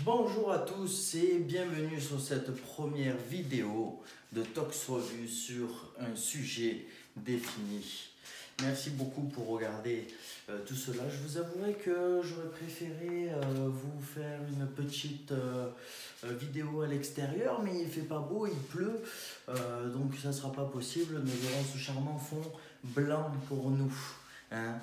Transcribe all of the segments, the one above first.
Bonjour à tous et bienvenue sur cette première vidéo de Tox Revue sur un sujet défini. Merci beaucoup pour regarder tout cela. Je vous avouerai que j'aurais préféré vous faire une petite vidéo à l'extérieur, mais il fait pas beau, il pleut, donc ça ne sera pas possible. Nous aurons ce charmant fond blanc pour nous. Hein.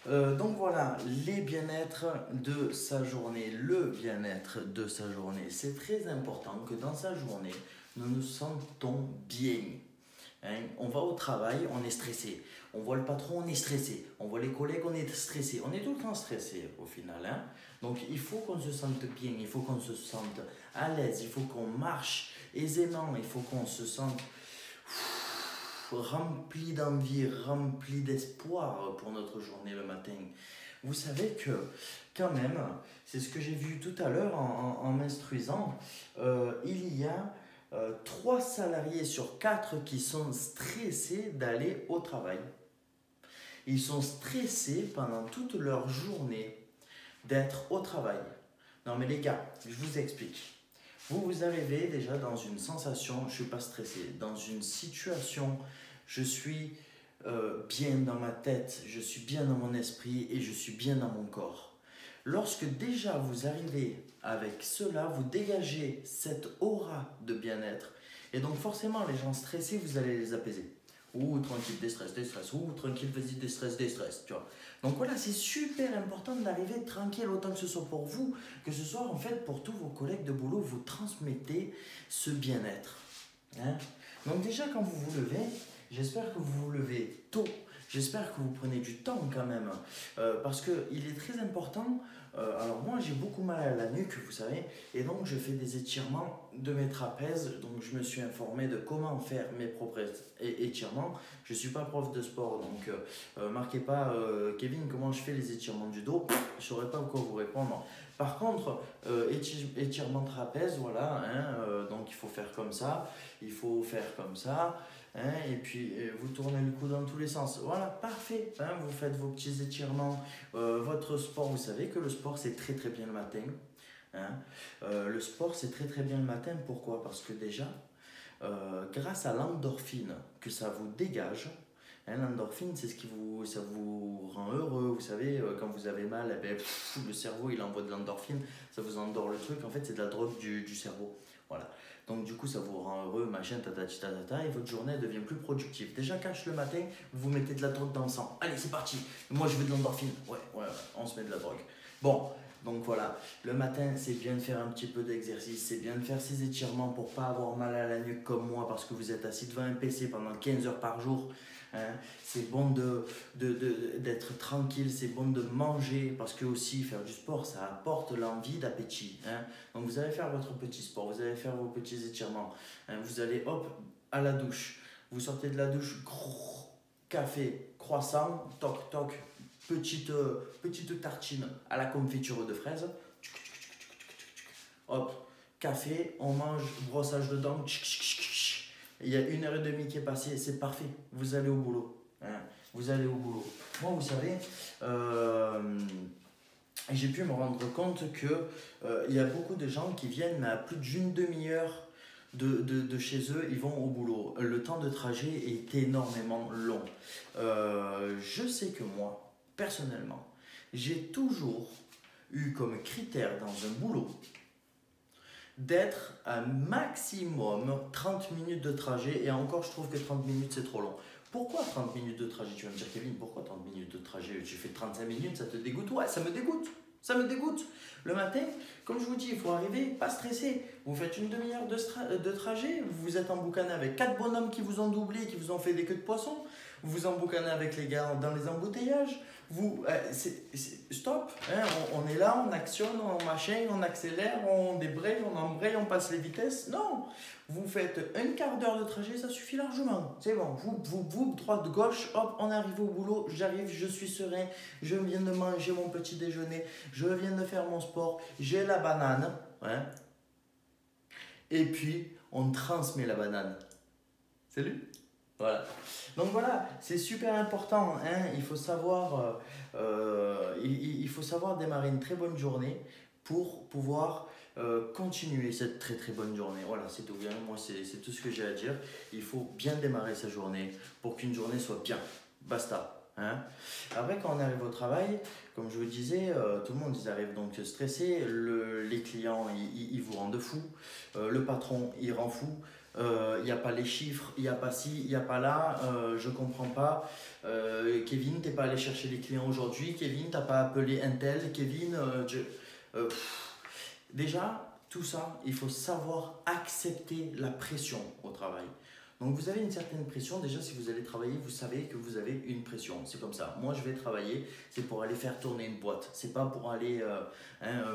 Donc voilà, les bien-être de sa journée, le bien-être de sa journée. C'est très important que dans sa journée, nous nous sentons bien. Hein. On va au travail, on est stressé. On voit le patron, on est stressé. On voit les collègues, on est stressé. On est tout le temps stressé au final. Hein. Donc il faut qu'on se sente bien, il faut qu'on se sente à l'aise, il faut qu'on marche aisément, il faut qu'on se sente rempli d'envie, rempli d'espoir pour notre journée le matin. Vous savez que quand même, c'est ce que j'ai vu tout à l'heure en m'instruisant, il y a 3 salariés sur 4 qui sont stressés d'aller au travail. Ils sont stressés pendant toute leur journée d'être au travail. Non mais les gars, je vous explique. Vous arrivez déjà dans une sensation, je ne suis pas stressé, dans une situation, je suis bien dans ma tête, je suis bien dans mon esprit et je suis bien dans mon corps. Lorsque déjà vous arrivez avec cela, vous dégagez cette aura de bien-être. Et donc forcément, les gens stressés, vous allez les apaiser. Ouh, tranquille, déstress. Ouh, tranquille, vas-y, déstress, tu vois. Donc voilà, c'est super important d'arriver tranquille, autant que ce soit pour vous, que ce soit en fait pour tous vos collègues de boulot, vous transmettez ce bien-être. Hein. Donc déjà, quand vous vous levez, j'espère que vous vous levez tôt. J'espère que vous prenez du temps quand même, parce qu'il est très important. Alors moi j'ai beaucoup mal à la nuque, vous savez, et donc je fais des étirements de mes trapèzes. Donc je me suis informé de comment faire mes propres étirements. Je ne suis pas prof de sport, donc marquez pas Kevin comment je fais les étirements du dos. Je ne saurais pas quoi vous répondre. Par contre, étirement de trapèze, voilà, hein, donc il faut faire comme ça, il faut faire comme ça. Hein, et puis vous tournez le cou dans tous les sens. Voilà, parfait. Hein, vous faites vos petits étirements. Votre sport, vous savez que le sport c'est très très bien le matin. Hein. Le sport c'est très très bien le matin. Pourquoi? Parce que déjà, grâce à l'endorphine que ça vous dégage, hein, l'endorphine c'est ce qui ça vous rend heureux. Vous savez, quand vous avez mal, eh ben, le cerveau il envoie de l'endorphine, ça vous endort le truc. En fait, c'est de la drogue du cerveau. Voilà. Donc du coup, ça vous rend heureux, machin, et votre journée devient plus productive. Déjà, cache le matin, vous mettez de la drogue dans le sang. Allez, c'est parti. Moi, je veux de l'endorphine. Ouais, on se met de la drogue. Bon, donc voilà. Le matin, c'est bien de faire un petit peu d'exercice, c'est bien de faire ces étirements pour pas avoir mal à la nuque comme moi parce que vous êtes assis devant un PC pendant 15 heures par jour. Hein. C'est bon d'être tranquille, c'est bon de manger parce que aussi faire du sport, ça apporte l'envie d'appétit. Hein. Donc vous allez faire votre petit sport, vous allez faire vos petits étirements, hein, vous allez hop à la douche, vous sortez de la douche, café, croissant, toc toc, petite tartine à la confiture de fraises, hop, café, on mange, brossage de dents, il y a 1h30 qui est passée, c'est parfait, vous allez au boulot. Hein, vous allez au boulot. Moi, vous savez, j'ai pu me rendre compte que il y a beaucoup de gens qui viennent à plus d'une demi-heure de chez eux, ils vont au boulot. Le temps de trajet est énormément long. Je sais que moi, personnellement, j'ai toujours eu comme critère dans un boulot d'être à maximum 30 minutes de trajet, et encore je trouve que 30 minutes c'est trop long. Pourquoi 30 minutes de trajet? Tu vas me dire, Kevin, pourquoi 30 minutes de trajet? Tu fais 35 minutes, ça te dégoûte? Ouais, ça me dégoûte. Ça me dégoûte. Le matin, comme je vous dis, il faut arriver, pas stressé. Vous faites une demi-heure de trajet, vous êtes emboucané avec 4 bonhommes qui vous ont doublé, qui vous ont fait des queues de poisson, vous vous emboucanez avec les gars dans les embouteillages. Stop, hein, on est là, on actionne, on machin, on accélère, on débraye, on embraye, on passe les vitesses. Non, vous faites un quart d'heure de trajet, ça suffit largement. C'est bon, vous, droite, gauche, hop, on arrive au boulot, j'arrive, je suis serein, je viens de manger mon petit déjeuner, je viens de faire mon sport, j'ai la banane, hein, et puis on transmet la banane. Salut. Voilà. Donc voilà, c'est super important. Hein, il faut savoir démarrer une très bonne journée pour pouvoir continuer cette très très bonne journée. Voilà, c'est tout bien. Moi, c'est tout ce que j'ai à dire. Il faut bien démarrer sa journée pour qu'une journée soit bien. Basta. Hein. Après, quand on arrive au travail, comme je vous disais, tout le monde ils arrivent donc stressés. Les clients ils vous rendent fou. Le patron il rend fou. Il n'y a pas les chiffres, il n'y a pas ci, il n'y a pas là, je comprends pas. Kevin, t'es pas allé chercher les clients aujourd'hui. Kevin, t'as pas appelé un tel. Kevin, déjà, tout ça, il faut savoir accepter la pression au travail. Donc vous avez une certaine pression, déjà si vous allez travailler, vous savez que vous avez une pression, c'est comme ça. Moi je vais travailler, c'est pour aller faire tourner une boîte, c'est pas pour aller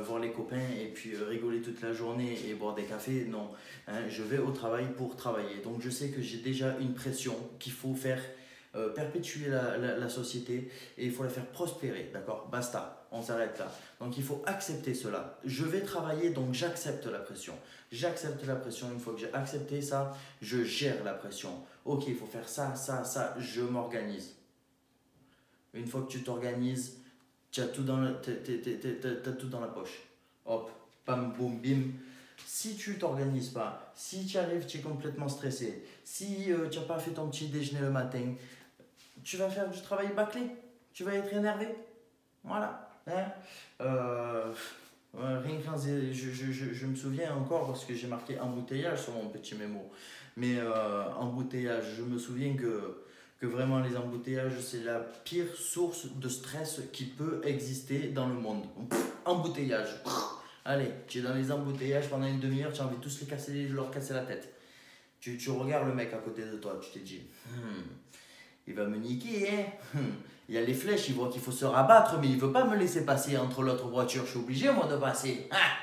voir les copains et puis rigoler toute la journée et boire des cafés, non. Hein, je vais au travail pour travailler, donc je sais que j'ai déjà une pression qu'il faut faire perpétuer la société et il faut la faire prospérer, d'accord? Basta, on s'arrête là. Donc il faut accepter cela. Je vais travailler, donc j'accepte la pression. J'accepte la pression. Une fois que j'ai accepté ça, je gère la pression. Ok, il faut faire ça, ça, ça, je m'organise. Une fois que tu t'organises, tu as tout t'as tout dans la poche. Hop, pam, boum, bim. Si tu t'organises pas, si tu arrives, tu es complètement stressé, si tu n'as pas fait ton petit déjeuner le matin, tu vas faire du travail bâclé, tu vas être énervé. Voilà. Hein. Rien que quand je me souviens encore parce que j'ai marqué embouteillage sur mon petit mémo. Mais embouteillage, je me souviens que vraiment les embouteillages, c'est la pire source de stress qui peut exister dans le monde. Embouteillage. Allez, tu es dans les embouteillages pendant une demi-heure, tu as envie de tous leur casser la tête. Tu regardes le mec à côté de toi, tu te dis, il va me niquer, hein. Il y a les flèches, il voit qu'il faut se rabattre, mais il veut pas me laisser passer entre l'autre voiture. Je suis obligé, moi, de passer. Ah,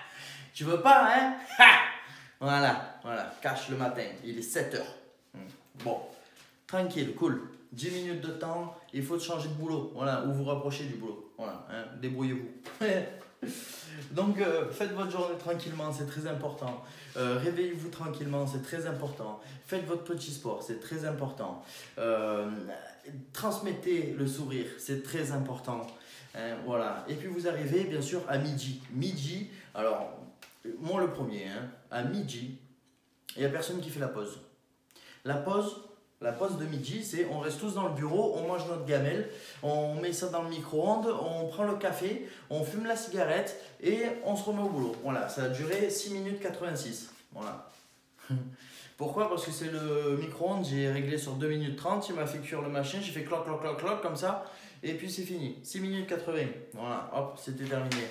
tu veux pas, hein? Ah, voilà, cache le matin. Il est 7h. Bon, tranquille, cool. 10 minutes de temps, il faut changer de boulot. Voilà, ou vous rapprocher du boulot. Voilà, hein, débrouillez-vous. Donc, faites votre journée tranquillement, c'est très important. Réveillez-vous tranquillement, c'est très important. Faites votre petit sport, c'est très important. Transmettez le sourire, c'est très important. Voilà. Et puis vous arrivez bien sûr à midi. Midi, alors, moi le premier, hein, à midi, il n'y a personne qui fait la pause. La pause de midi, c'est on reste tous dans le bureau, on mange notre gamelle, on met ça dans le micro-ondes, on prend le café, on fume la cigarette et on se remet au boulot. Voilà, ça a duré 6 minutes 86. Voilà. Pourquoi? Parce que c'est le micro-ondes, j'ai réglé sur 2 minutes 30, il m'a fait cuire le machin, j'ai fait cloc, cloc, cloc, cloc, comme ça, et puis c'est fini. 6 minutes 80. Voilà, hop, c'était terminé.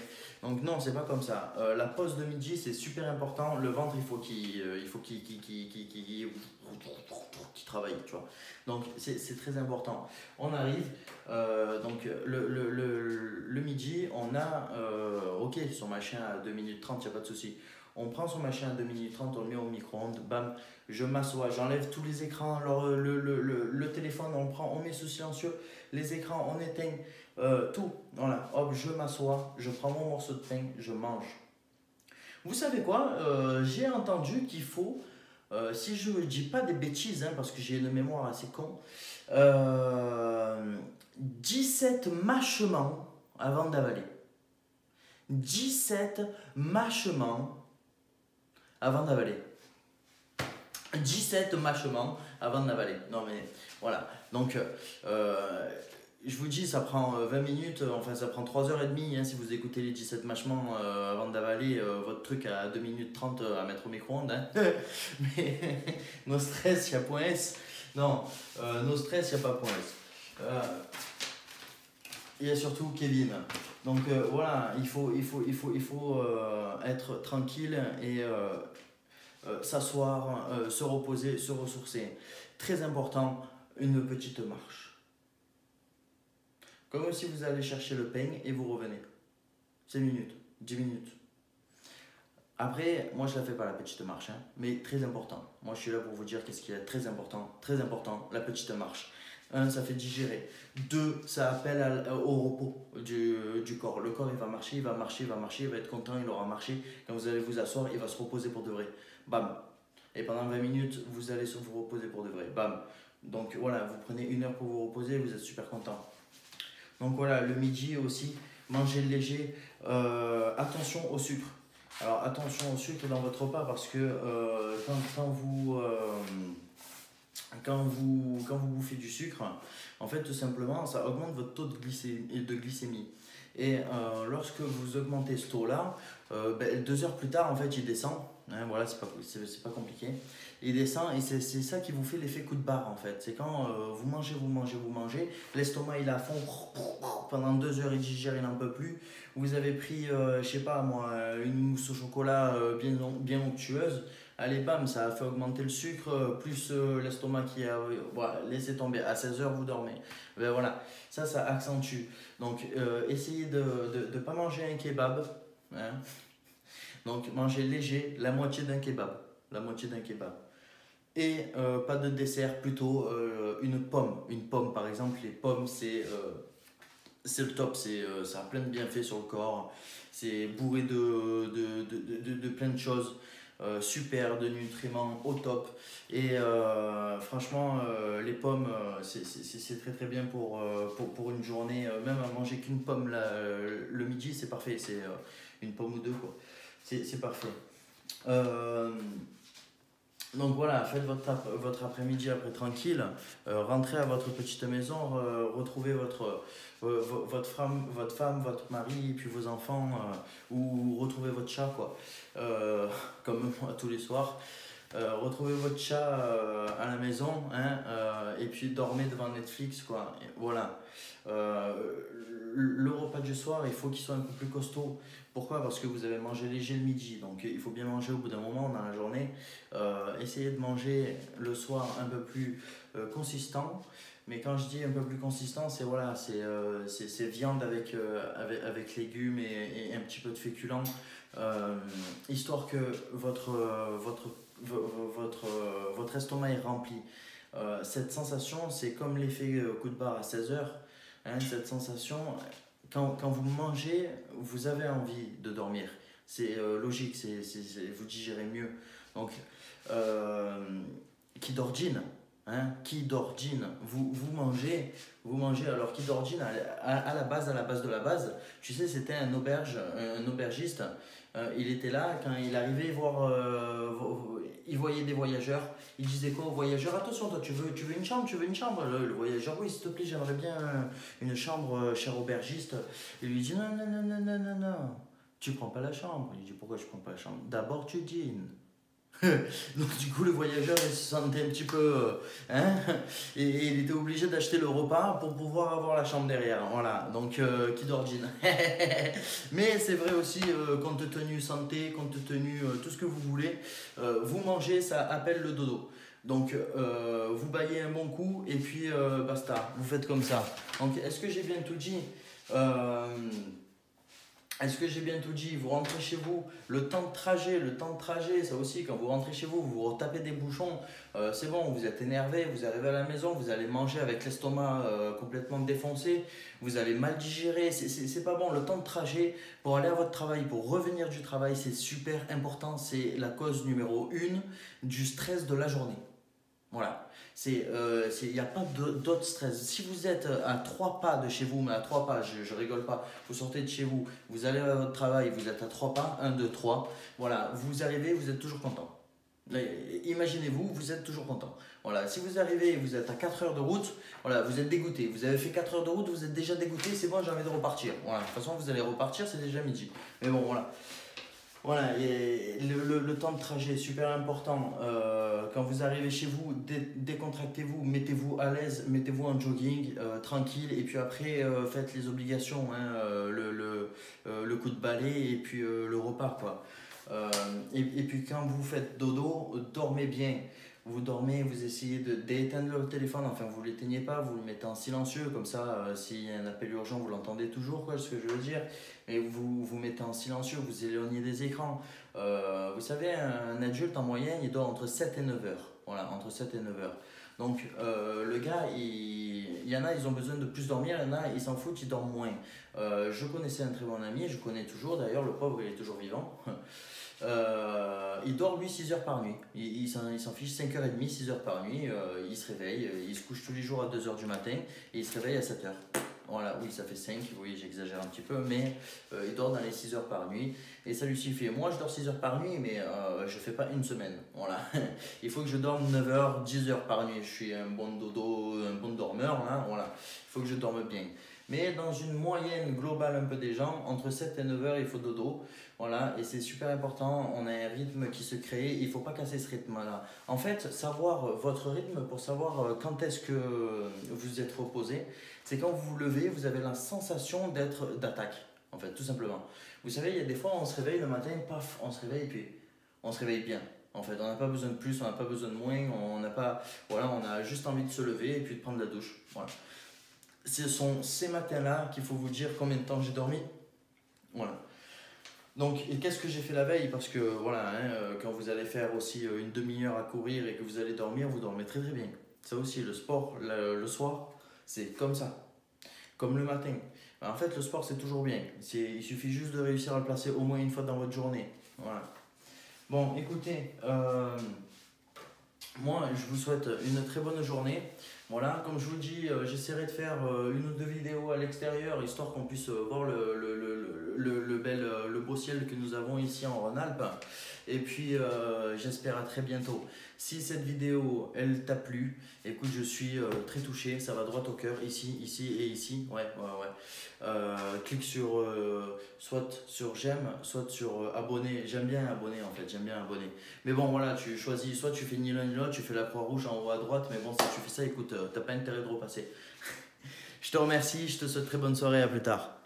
Donc non, c'est pas comme ça. La pause de midi, c'est super important. Le ventre, il faut qu'il travaille, tu vois. Donc c'est très important. On arrive, donc le midi, on a, ok, son machin à 2 minutes 30, il n'y a pas de souci. On prend son machin à 2 minutes 30, on le met au micro-ondes, bam, je m'assois, j'enlève tous les écrans, alors, le téléphone, on met sous silencieux, les écrans, on éteint, tout. Voilà, hop, je m'assois, je prends mon morceau de pain, je mange. Vous savez quoi? J'ai entendu qu'il faut, si je ne dis pas des bêtises, hein, parce que j'ai une mémoire assez con, 17 mâchements avant d'avaler. 17 mâchements avant d'avaler. 17 mâchements avant d'avaler. Non mais voilà. Donc je vous dis, ça prend 20 minutes, enfin ça prend 3h30 hein, si vous écoutez les 17 mâchements avant d'avaler votre truc à 2 minutes 30 à mettre au micro-ondes. Hein. Mais no stress, il n'y a point S. Non, no stress, il n'y a pas point S. Il y a surtout Kevin. Donc voilà, il faut être tranquille et s'asseoir, se reposer, se ressourcer. Très important, une petite marche. Comme si vous allez chercher le pain et vous revenez. 5 minutes, 10 minutes. Après, moi je ne la fais pas la petite marche, hein, mais très important. Moi je suis là pour vous dire qu'est-ce qui est très important, la petite marche. 1, ça fait digérer. 2, ça appelle au repos du corps. Le corps il va marcher, il va être content, il aura marché. Quand vous allez vous asseoir, il va se reposer pour de vrai. Bam. Et pendant 20 minutes, vous allez vous reposer pour de vrai. Bam. Donc voilà, vous prenez 1 heure pour vous reposer, vous êtes super content. Donc voilà, le midi aussi, mangez léger, attention au sucre. Alors attention au sucre dans votre repas parce que quand vous bouffez du sucre, en fait tout simplement ça augmente votre taux de glycémie. Et lorsque vous augmentez ce taux-là, 2 heures plus tard en fait il descend. Hein, voilà, c'est pas compliqué. Il descend et c'est ça qui vous fait l'effet coup de barre en fait. C'est quand vous mangez, l'estomac il est à fond, pendant 2 heures il digère, il n'en peut plus. Vous avez pris, je sais pas moi, une mousse au chocolat bien onctueuse. Allez, bam, ça a fait augmenter le sucre, plus l'estomac qui a. Voilà, laissez tomber. À 16 heures vous dormez. Ben voilà, ça accentue. Donc, essayez de ne pas manger un kebab. Hein. Donc, mangez léger, la moitié d'un kebab. La moitié d'un kebab. Et pas de dessert, plutôt une pomme. Une pomme, par exemple, les pommes, c'est le top. Ça a plein de bienfaits sur le corps. C'est bourré de plein de choses. Super, de nutriments au top. Et franchement, les pommes, c'est très très bien pour une journée. Même à manger qu'une pomme le midi, c'est parfait. C'est une pomme ou deux, quoi. C'est parfait. Euh, donc voilà, faites votre après-midi après tranquille, rentrez à votre petite maison, retrouvez votre femme, votre mari, et puis vos enfants, ou retrouvez votre chat, quoi, comme moi tous les soirs. Retrouvez votre chat à la maison, hein, et puis dormez devant Netflix, quoi. Et voilà. Euh, le repas du soir, il faut qu'il soit un peu plus costaud. Pourquoi? Parce que vous avez mangé léger le midi, donc il faut bien manger au bout d'un moment dans la journée. Essayez de manger le soir un peu plus consistant. Mais quand je dis un peu plus consistant, c'est voilà, c'est viande avec légumes et un petit peu de féculents, histoire que votre estomac est rempli. Cette sensation, c'est comme l'effet coup de barre à 16 heures. Hein, cette sensation, quand vous mangez, vous avez envie de dormir. C'est logique, vous digérez mieux. Donc, euh, qui dort jean, hein, qui dort jean, vous mangez alors qui dort jean à la base de la base, tu sais, c'était un aubergiste. Il était là, quand il arrivait voir, il voyait des voyageurs, il disait quoi aux voyageurs? Attention, toi, tu veux une chambre, le voyageur, oui, s'il te plaît, j'aimerais bien une chambre, cher aubergiste. Il lui dit, non, non, non, non, non, non, non, tu prends pas la chambre. Il dit, pourquoi je prends pas la chambre? D'abord, tu dînes. Donc du coup le voyageur il se sentait un petit peu hein, et il était obligé d'acheter le repas pour pouvoir avoir la chambre derrière. Voilà, donc qui dort jean. Mais c'est vrai aussi, compte tenu santé, compte tenu tout ce que vous voulez, vous mangez, ça appelle le dodo. Donc vous baillez un bon coup et puis basta, vous faites comme ça. Donc est-ce que j'ai bien tout dit? Est-ce que j'ai bien tout dit? Vous rentrez chez vous, le temps de trajet, ça aussi, quand vous rentrez chez vous, vous retapez des bouchons, c'est bon, vous êtes énervé, vous arrivez à la maison, vous allez manger avec l'estomac complètement défoncé, vous allez mal digérer, c'est pas bon. Le temps de trajet pour aller à votre travail, pour revenir du travail, c'est super important, c'est la cause numéro 1 du stress de la journée. Voilà, il n'y a pas d'autre stress. Si vous êtes à 3 pas de chez vous, mais à 3 pas, je rigole pas, vous sortez de chez vous, vous allez à votre travail, vous êtes à 3 pas, un 2 3 voilà, vous arrivez, vous êtes toujours content. Imaginez-vous, vous êtes toujours content. Voilà, si vous arrivez et vous êtes à 4 heures de route, voilà, vous êtes dégoûté. Vous avez fait 4 heures de route, vous êtes déjà dégoûté, c'est bon, j'ai envie de repartir. Voilà, de toute façon, vous allez repartir, c'est déjà midi. Mais bon, voilà. Voilà, et le temps de trajet est super important. Quand vous arrivez chez vous, décontractez-vous, mettez-vous à l'aise, mettez-vous en jogging, tranquille, et puis après, faites les obligations, hein, le coup de balai et puis le repas, quoi. Et puis quand vous faites dodo, dormez bien. Vous dormez, vous essayez d'éteindre le téléphone, enfin vous ne l'éteignez pas, vous le mettez en silencieux, comme ça, s'il y a un appel urgent, vous l'entendez toujours, quoi, ce que je veux dire. Mais vous mettez en silencieux, vous éloignez des écrans. Vous savez, un adulte en moyenne, il dort entre 7 et 9 heures. Voilà, entre 7 et 9 heures. Donc le gars, il y en a, ils ont besoin de plus dormir, il y en a, ils s'en foutent, ils dorment moins. Je connaissais un très bon ami, je connais toujours d'ailleurs, le pauvre, il est toujours vivant. Il dort lui 6 heures par nuit. Il s'en fiche 5h30, 6 heures par nuit. Il se réveille, il se couche tous les jours à 2 heures du matin et il se réveille à 7 heures. Voilà, oui, ça fait 5, oui, j'exagère un petit peu, mais il dort dans les 6 heures par nuit et ça lui suffit. Moi, je dors 6 heures par nuit, mais je fais pas une semaine. Voilà, il faut que je dorme 9 heures, 10 heures par nuit. Je suis un bon dodo, un bon dormeur, hein, voilà, il faut que je dorme bien. Mais dans une moyenne globale un peu des gens, entre 7 et 9 heures, il faut dodo. Voilà, et c'est super important, on a un rythme qui se crée, il ne faut pas casser ce rythme-là. En fait, savoir votre rythme pour savoir quand est-ce que vous êtes reposé, c'est quand vous vous levez, vous avez la sensation d'être d'attaque, en fait, tout simplement. Vous savez, il y a des fois, on se réveille le matin, paf, on se réveille et puis on se réveille bien. En fait, on n'a pas besoin de plus, on n'a pas besoin de moins, on n'a pas, voilà, on a juste envie de se lever et puis de prendre la douche. Voilà. Ce sont ces matins-là qu'il faut vous dire combien de temps j'ai dormi. Voilà. Donc, et qu'est-ce que j'ai fait la veille? Parce que voilà, hein, quand vous allez faire aussi une demi-heure à courir et que vous allez dormir, vous dormez très très bien. Ça aussi, le sport, le soir, c'est comme ça. Comme le matin. En fait, le sport, c'est toujours bien. Il suffit juste de réussir à le placer au moins une fois dans votre journée. Voilà. Bon, écoutez, moi, je vous souhaite une très bonne journée. Voilà, comme je vous dis, j'essaierai de faire une ou deux vidéos à l'extérieur, histoire qu'on puisse voir le beau ciel que nous avons ici en Rhône-Alpes. Et puis, j'espère à très bientôt. Si cette vidéo, elle t'a plu, écoute, je suis très touché, ça va droit au cœur, ici, ici et ici. Ouais, ouais, ouais. Clique sur soit sur j'aime, soit sur abonner. J'aime bien abonner en fait, j'aime bien abonner. Mais bon, voilà, tu choisis, soit tu fais ni l'un ni l'autre, tu fais la croix rouge en haut à droite, mais bon, si tu fais ça, écoute, t'as pas intérêt de repasser. Je te remercie, je te souhaite très bonne soirée, à plus tard.